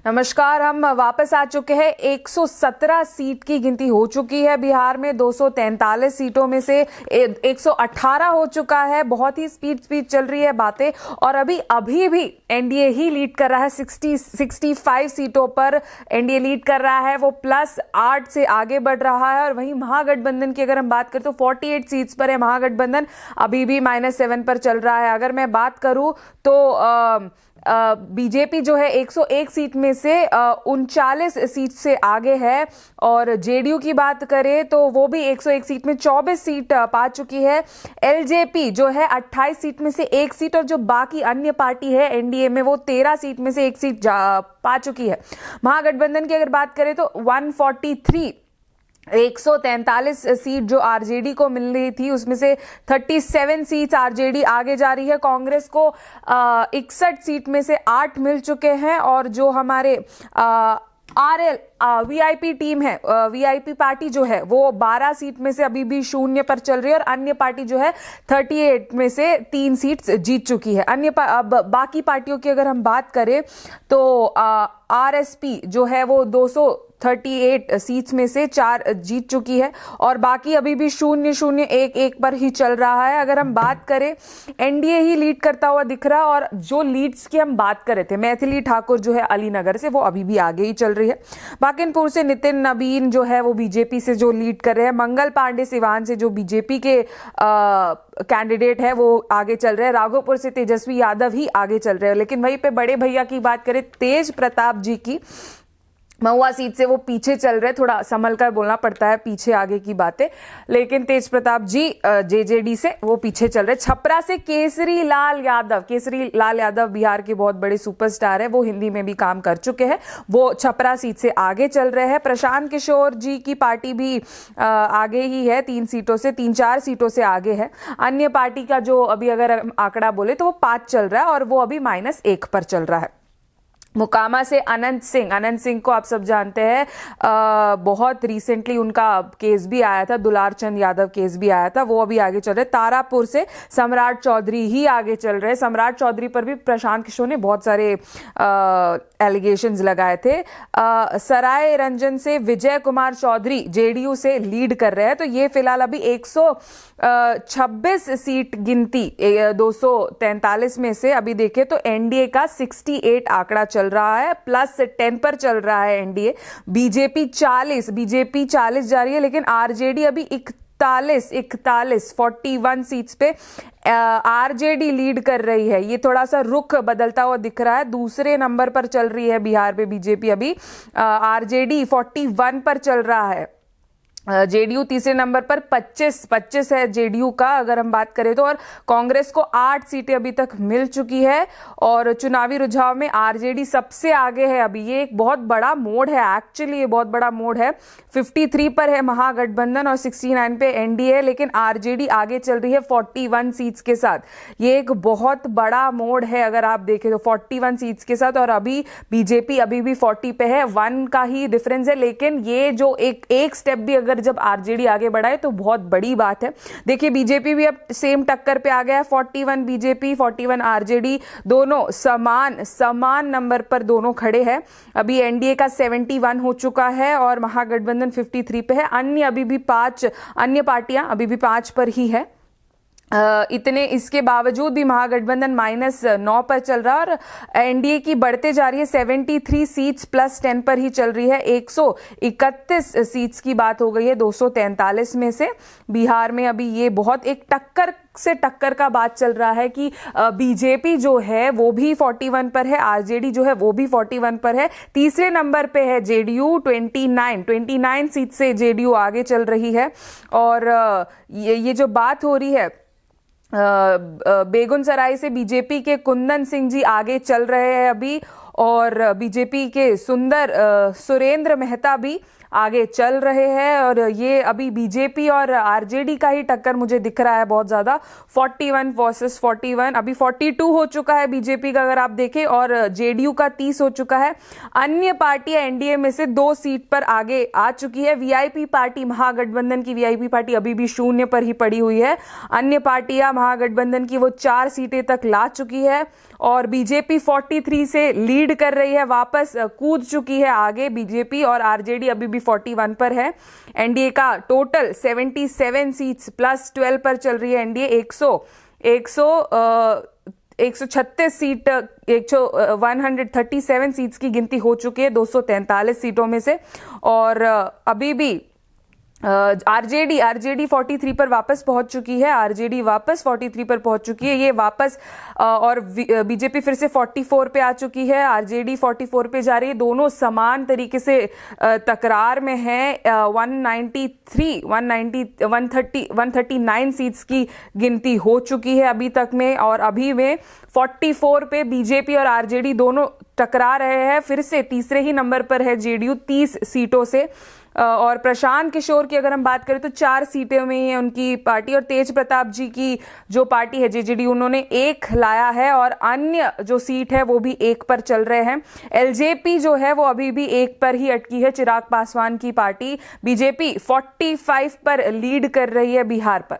नमस्कार, हम वापस आ चुके हैं। 117 सीट की गिनती हो चुकी है बिहार में। 243 सीटों में से 118 हो चुका है। बहुत ही स्पीड चल रही है बातें और अभी भी एनडीए ही लीड कर रहा है। 65 सीटों पर एनडीए लीड कर रहा है, वो +8 से आगे बढ़ रहा है। और वहीं महागठबंधन की अगर हम बात करें तो 48 सीट्स पर है महागठबंधन, अभी भी -7 पर चल रहा है। अगर मैं बात करूं तो बीजेपी जो है 101 सीट में से 39 सीट से आगे है। और जेडीयू की बात करें तो वो भी 101 सीट में 24 सीट पा चुकी है। एलजेपी जो है 28 सीट में से 1 सीट, और जो बाकी अन्य पार्टी है एनडीए में वो 13 सीट में से 1 सीट पा चुकी है। महागठबंधन की अगर बात करें तो 143 सीट जो आरजेडी को मिल रही थी उसमें से 37 सीट्स आरजेडी आगे जा रही है। कांग्रेस को 61 सीट में से 8 मिल चुके हैं। और जो हमारे आरएल वीआईपी टीम है, वीआईपी पार्टी जो है वो 12 सीट में से अभी भी 0 पर चल रही है। और अन्य पार्टी जो है 38 में से 3 सीट्स जीत चुकी है। अब बाकी पार्टियों की अगर हम बात करें तो आरएसपी जो है वो 238 सीट्स में से 4 जीत चुकी है। और बाकी अभी भी 0-0-1-1 पर ही चल रहा है। अगर हम बात करें, एनडीए ही लीड करता हुआ दिख रहा है। और जो लीड्स की हम बात कर रहे थे, मैथिली ठाकुर जो है अलीनगर से, वो अभी भी आगे ही चल रही है। बाकिनपुर से नितिन नबीन जो है वो बीजेपी से जो लीड कर रहे हैं। मंगल पांडे सिवान से जो बीजेपी के कैंडिडेट है वो आगे चल रहे हैं। राघोपुर से तेजस्वी यादव ही आगे चल रहे हैं। लेकिन वहीं पे बड़े भैया की बात करें, तेज प्रताप जी की महुआ सीट से वो पीछे चल रहे, थोड़ा संभल कर बोलना पड़ता है पीछे आगे की बातें, लेकिन तेज प्रताप जी जेजेडी से वो पीछे चल रहे। छपरा से केसरी लाल यादव बिहार के बहुत बड़े सुपरस्टार है, वो हिंदी में भी काम कर चुके हैं, वो छपरा सीट से आगे चल रहे हैं। प्रशांत किशोर जी की पार्टी भी आगे ही है, 3-4 सीटों से आगे है। अन्य पार्टी का जो अभी अगर आंकड़ा बोले तो वो 5 चल रहा है और वो अभी -1 पर चल रहा है। मोकामा से अनंत सिंह को आप सब जानते हैं, बहुत रिसेंटली उनका केस भी आया था, दुलार चंद यादव केस भी आया था, वो अभी आगे चल रहे। तारापुर से सम्राट चौधरी ही आगे चल रहे। सम्राट चौधरी पर भी प्रशांत किशोर ने बहुत सारे एलिगेशंस लगाए थे। सराय रंजन से विजय कुमार चौधरी जेडीयू से लीड कर रहे हैं। तो ये फिलहाल अभी 126 सीट गिनती 243 में से अभी देखें तो एनडीए का 68 आंकड़ा चल रहा है, +10 पर चल रहा है एनडीए। बीजेपी 40 जा रही है, लेकिन आरजेडी अभी 41 सीट्स पे आरजेडी लीड कर रही है। ये थोड़ा सा रुख बदलता हुआ दिख रहा है। दूसरे नंबर पर चल रही है बिहार में बीजेपी, अभी आरजेडी 41 पर चल रहा है। जेडीयू तीसरे नंबर पर 25 है जेडीयू का अगर हम बात करें तो। और कांग्रेस को 8 सीटें अभी तक मिल चुकी है। और चुनावी रुझाव में आरजेडी सबसे आगे है अभी। ये एक बहुत बड़ा मोड़ है, एक्चुअली ये बहुत बड़ा मोड़ है। 53 पर है महागठबंधन और 69 पे एनडीए, लेकिन आरजेडी आगे चल रही है 41 सीट्स के साथ। ये एक बहुत बड़ा मोड़ है अगर आप देखें तो, 41 सीट्स के साथ। और अभी बीजेपी अभी भी 40 पे है, 1 का ही डिफरेंस है। लेकिन ये जो एक स्टेप भी अगर जब आरजेडी आगे बढ़ाए तो बहुत बड़ी बात है। देखिए बीजेपी भी अब सेम टक्कर पे आ गया है, 41 बीजेपी 41 आरजेडी, दोनों समान नंबर पर दोनों खड़े हैं। अभी एनडीए का 71 हो चुका है और महागठबंधन 53 पे है। अभी भी 5 अन्य पार्टियां अभी भी 5 पर ही है। इतने इसके बावजूद भी महागठबंधन -9 पर चल रहा है और एनडीए की बढ़ते जा रही है। 73 सीट्स +10 पर ही चल रही है। 131 सीट्स की बात हो गई है 243 में से। बिहार में अभी ये बहुत एक टक्कर का बात चल रहा है कि बीजेपी जो है वो भी 41 पर है, आरजेडी जो है वो भी 41 पर है। तीसरे नंबर पे है जेडीयू 29 सीट से जेडीयू आगे चल रही है। और ये जो बात हो रही है, बेगूसराय से बीजेपी के कुंदन सिंह जी आगे चल रहे हैं अभी। और बीजेपी के सुरेंद्र मेहता भी आगे चल रहे हैं। और ये अभी बीजेपी और आरजेडी का ही टक्कर मुझे दिख रहा है बहुत ज्यादा, 41 वर्सेस 41। अभी 42 हो चुका है बीजेपी का अगर आप देखें, और जेडीयू का 30 हो चुका है। अन्य पार्टियां एनडीए में से 2 सीट पर आगे आ चुकी है। वीआईपी पार्टी, महागठबंधन की वीआईपी पार्टी अभी भी 0 पर ही पड़ी हुई है। अन्य पार्टियां महागठबंधन की वो 4 सीटें तक ला चुकी है। और बीजेपी 43 से लीड कर रही है, वापस कूद चुकी है आगे बीजेपी, और आरजेडी अभी भी 41 पर है। एनडीए का टोटल 77 सीट्स प्लस 12 पर चल रही है एनडीए। 136 सीट 137 सीट्स की गिनती हो चुकी है 243 सीटों में से। और अभी भी आरजेडी 43 पर वापस पहुंच चुकी है, आरजेडी वापस 43 पर पहुंच चुकी है, ये वापस और बीजेपी फिर से 44 पे आ चुकी है, आरजेडी 44 पे जा रही है। दोनों समान तरीके से तकरार में हैं। 139 सीट्स की गिनती हो चुकी है अभी तक में, और अभी में 44 पे बीजेपी और आरजेडी दोनों टकरा रहे हैं। फिर से तीसरे ही नंबर पर है जेडीयू 30 सीटों से। और प्रशांत किशोर की अगर हम बात करें तो 4 सीटें में ही है उनकी पार्टी, और तेज प्रताप जी की जो पार्टी है जेजेडी, उन्होंने 1 लाया है, और अन्य जो सीट है वो भी 1 पर चल रहे हैं। एलजेपी जो है वो अभी भी 1 पर ही अटकी है, चिराग पासवान की पार्टी। बीजेपी 45 पर लीड कर रही है बिहार पर।